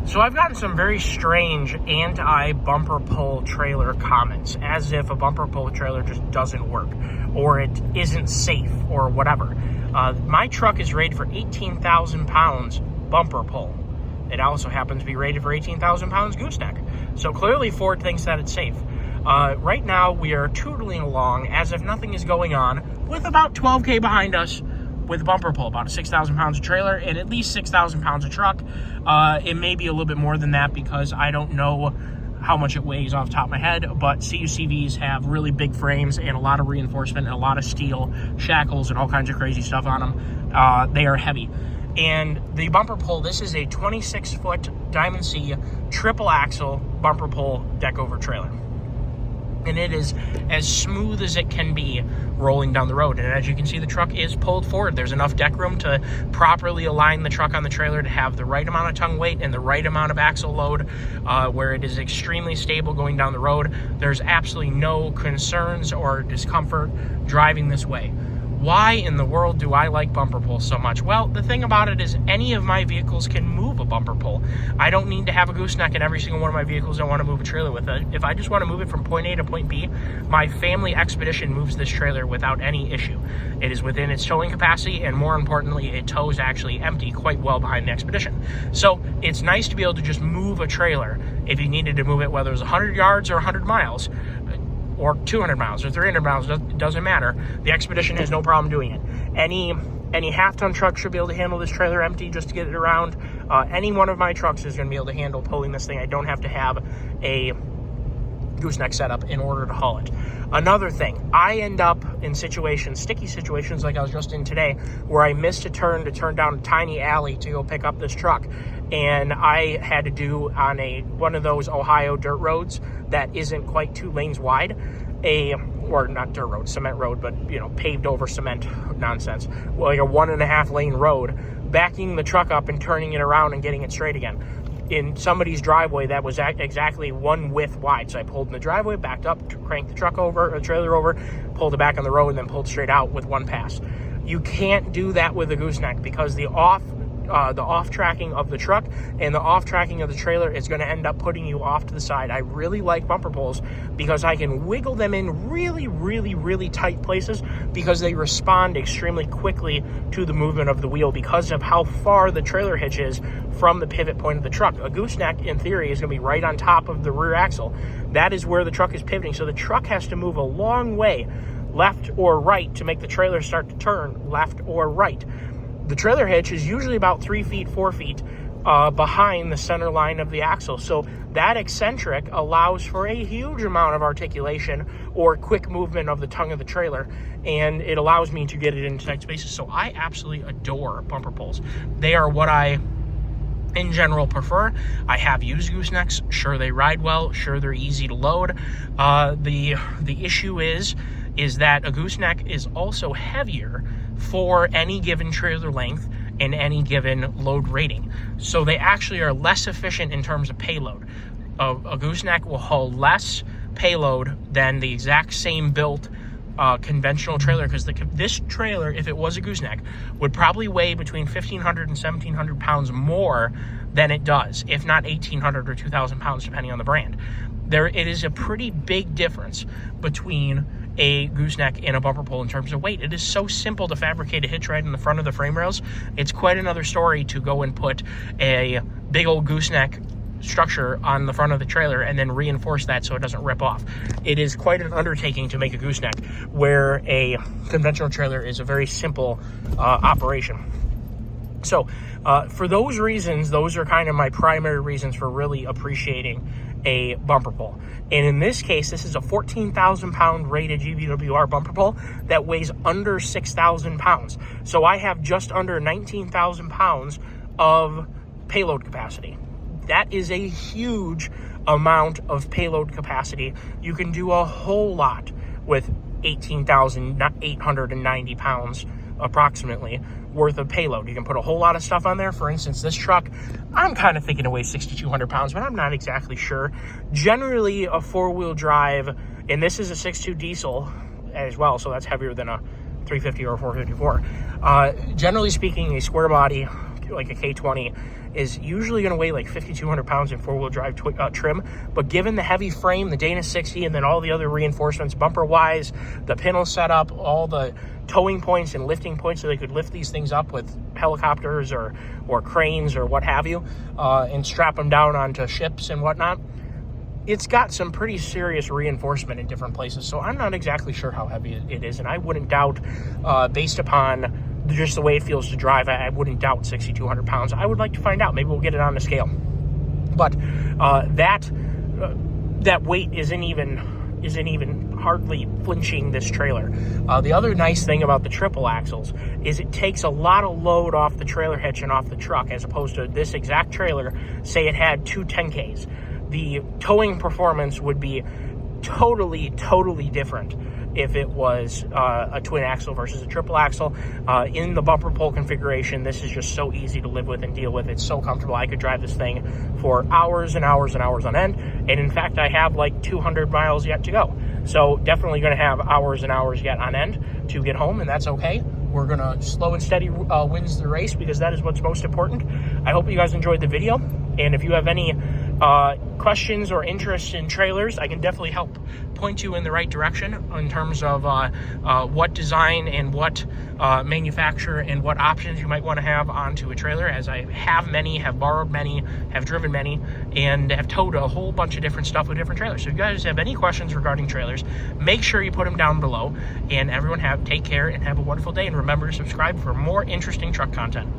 So I've gotten some very strange anti-bumper pull trailer comments, as if a bumper pull trailer just doesn't work, or it isn't safe, or whatever. My truck is rated for 18,000 pounds bumper pull. It also happens to be rated for 18,000 pounds gooseneck. So clearly Ford thinks that it's safe. Right now we are tootling along as if nothing is going on, with about 12K behind us, with bumper pull, about 6,000 pounds of trailer and at least 6,000 pounds of truck. It may be a little bit more than that because I don't know how much it weighs off the top of my head, but CUCVs have really big frames and a lot of reinforcement and a lot of steel shackles and all kinds of crazy stuff on them. They are heavy. And the bumper pull, this is a 26-foot Diamond C triple axle bumper pull deck over trailer. And it is as smooth as it can be rolling down the road. And as you can see, the truck is pulled forward. There's enough deck room to properly align the truck on the trailer to have the right amount of tongue weight and the right amount of axle load, where it is extremely stable going down the road. There's absolutely no concerns or discomfort driving this way. Why in the world do I like bumper pull so much? Well, the thing about it is any of my vehicles can move a bumper pull. I don't need to have a gooseneck in every single one of my vehicles I want to move a trailer with it. If I just want to move it from point A to point B, my family Expedition moves this trailer without any issue. It is within its towing capacity, and more importantly, it tows actually empty quite well behind the Expedition. So it's nice to be able to just move a trailer if you needed to move it, whether it was 100 yards or 100 miles. Or 200 miles or 300 miles, doesn't matter. The Expedition has no problem doing it. Any half-ton truck should be able to handle this trailer empty just to get it around. Any one of my trucks is going to be able to handle pulling this thing. I don't have to have a gooseneck setup in order to haul it. Another thing, I end up in situations, sticky situations like I was just in today, where I missed a turn to turn down a tiny alley to go pick up this truck. And I had to do on one of those Ohio dirt roads that isn't quite 2 lanes wide, or not dirt road, cement road, but paved over cement nonsense, like a 1.5 lane road, backing the truck up and turning it around and getting it straight again. In somebody's driveway that was exactly 1 width wide. So I pulled in the driveway, backed up, cranked the trailer over, pulled it back on the road, and then pulled straight out with 1 pass. You can't do that with a gooseneck because the off tracking of the truck and the off tracking of the trailer is going to end up putting you off to the side. I really like bumper pulls because I can wiggle them in really, really, really tight places because they respond extremely quickly to the movement of the wheel because of how far the trailer hitch is from the pivot point of the truck. A gooseneck, in theory, is going to be right on top of the rear axle. That is where the truck is pivoting. So the truck has to move a long way, left or right, to make the trailer start to turn left or right. The trailer hitch is usually about 3 feet, 4 feet behind the center line of the axle. So that eccentric allows for a huge amount of articulation or quick movement of the tongue of the trailer, and it allows me to get it into tight spaces. So I absolutely adore bumper pulls. They are what I, in general, prefer. I have used goosenecks. Sure, they ride well. Sure, they're easy to load. The issue is that a gooseneck is also heavier for any given trailer length and any given load rating. So they actually are less efficient in terms of payload. A gooseneck will haul less payload than the exact same built conventional trailer, because this trailer, if it was a gooseneck, would probably weigh between 1,500 and 1,700 pounds more than it does, if not 1,800 or 2,000 pounds, depending on the brand. It is a pretty big difference between a gooseneck and a bumper pull in terms of weight. It is so simple to fabricate a hitch right in the front of the frame rails. It's quite another story to go and put a big old gooseneck structure on the front of the trailer and then reinforce that so it doesn't rip off. It is quite an undertaking to make a gooseneck, where a conventional trailer is a very simple operation. So for those reasons, those are kind of my primary reasons for really appreciating a bumper pull. And in this case, this is a 14,000 pound rated GVWR bumper pull that weighs under 6,000 pounds. So I have just under 19,000 pounds of payload capacity. That is a huge amount of payload capacity. You can do a whole lot with 18,890 pounds approximately worth of payload. You can put a whole lot of stuff on there. For instance, this truck, I'm kind of thinking it weighs 6,200 pounds, but I'm not exactly sure. Generally, a four-wheel drive, and this is a 6.2 diesel as well, so that's heavier than a 350 or a 454. Generally speaking, a square body, like a K20, is usually going to weigh like 5,200 pounds in four-wheel drive trim. But given the heavy frame, the Dana 60, and then all the other reinforcements, bumper-wise, the pintle setup, all the towing points and lifting points, so they could lift these things up with helicopters or cranes or what have you, and strap them down onto ships and whatnot, it's got some pretty serious reinforcement in different places. So I'm not exactly sure how heavy it is, and I wouldn't doubt, based upon just the way it feels to drive, I wouldn't doubt 6,200 pounds. I would like to find out. Maybe we'll get it on the scale. But that weight isn't even hardly flinching this trailer. The other nice thing about the triple axles is it takes a lot of load off the trailer hitch and off the truck, as opposed to this exact trailer, say it had two 10Ks. The towing performance would be totally different if it was a twin axle versus a triple axle. In the bumper pole configuration, this is just so easy to live with and deal with. It's so comfortable. I could drive this thing for hours and hours and hours on end. And in fact, I have like 200 miles yet to go. So definitely going to have hours and hours yet on end to get home, and that's okay. We're going to slow and steady wins the race, because that is what's most important. I hope you guys enjoyed the video. And if you have any questions or interest in trailers, I can definitely help point you in the right direction in terms of what design and what manufacturer and what options you might want to have onto a trailer, as I have many, have borrowed many, have driven many, and have towed a whole bunch of different stuff with different trailers. So if you guys have any questions regarding trailers, make sure you put them down below. And everyone take care and have a wonderful day. And remember to subscribe for more interesting truck content.